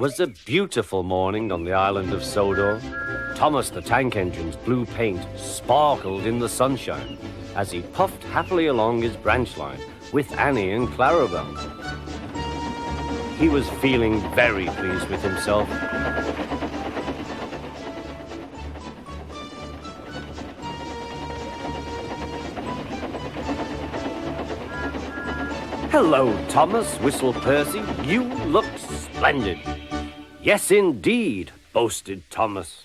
was a beautiful morning on the island of Sodor. Thomas the Tank Engine's blue paint sparkled in the sunshine as he puffed happily along his branch line with Annie and Clarabel. He was feeling very pleased with himself. "Hello, Thomas," whistled Percy. "You look splendid." "Yes, indeed," boasted Thomas.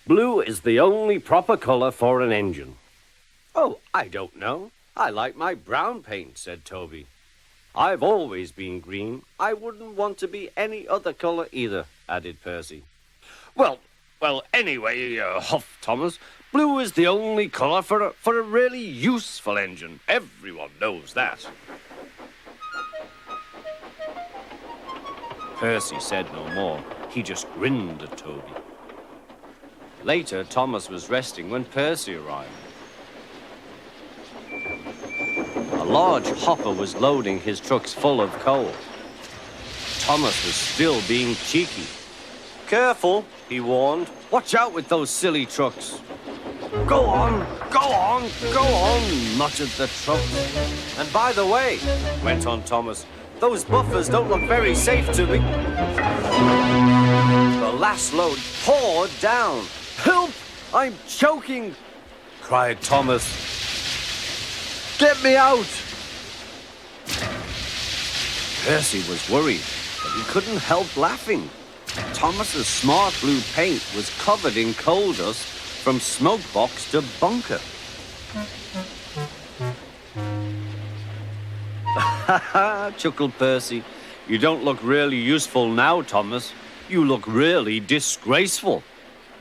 "Blue is the only proper color for an engine." "Oh, I don't know. I like my brown paint," said Toby. "I've always been green. I wouldn't want to be any other color either," added Percy. Well, anyway, huffed Thomas, "blue is the only color for a really useful engine. Everyone knows that." Percy said no more. He just grinned at Toby. Later, Thomas was resting when Percy arrived. A large hopper was loading his trucks full of coal. Thomas was still being cheeky. "Careful," he warned. "Watch out with those silly trucks." Go on, muttered the trucks. "And by the way," went on Thomas, "those buffers don't look very safe to me." The last load poured down. "Help! I'm choking!" cried Thomas. "Get me out!" Percy was worried, but he couldn't help laughing. Thomas's smart blue paint was covered in coal dust from smoke box to bunker. "Ha ha!" chuckled Percy. "You don't look really useful now, Thomas. You look really disgraceful."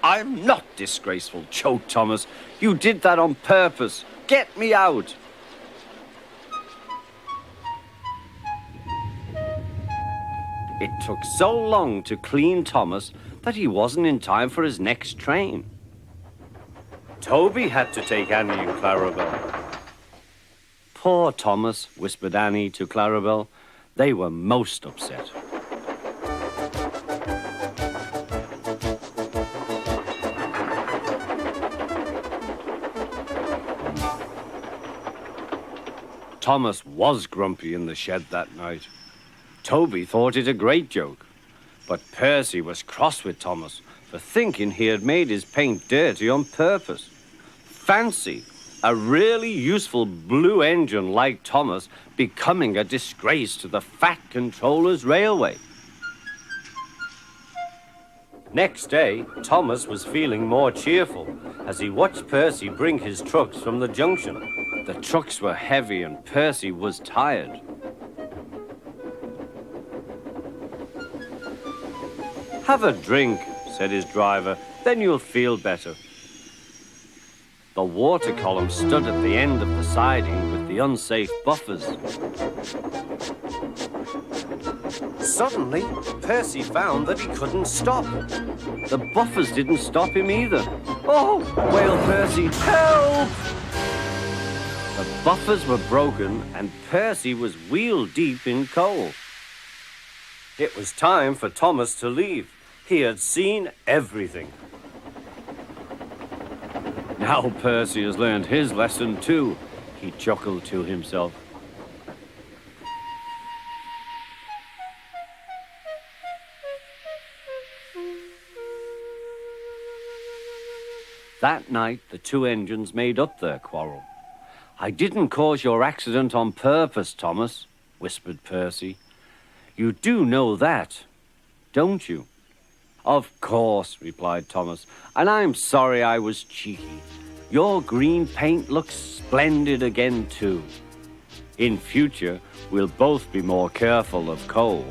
"I'm not disgraceful," choked Thomas. "You did that on purpose. Get me out." It took so long to clean Thomas that he wasn't in time for his next train. Toby had to take Annie and Clarabel. "Poor Thomas," whispered Annie to Clarabel. They were most upset. Thomas was grumpy in the shed that night. Toby thought it a great joke, but Percy was cross with Thomas for thinking he had made his paint dirty on purpose. Fancy a really useful blue engine like Thomas becoming a disgrace to the Fat Controller's railway. Next day, Thomas was feeling more cheerful as he watched Percy bring his trucks from the junction. The trucks were heavy and Percy was tired. "Have a drink," said his driver, "then you'll feel better." The water column stood at the end of the siding with the unsafe buffers. Suddenly, Percy found that he couldn't stop. The buffers didn't stop him either. "Oh!" wailed Percy. "Help!" The buffers were broken and Percy was wheel-deep in coal. It was time for Thomas to leave. He had seen everything. "Now Percy has learned his lesson too," he chuckled to himself. That night, the two engines made up their quarrel. "I didn't cause your accident on purpose, Thomas," whispered Percy. "You do know that, don't you?" "Of course," replied Thomas, "and I'm sorry I was cheeky. Your green paint looks splendid again, too. In future, we'll both be more careful of coal."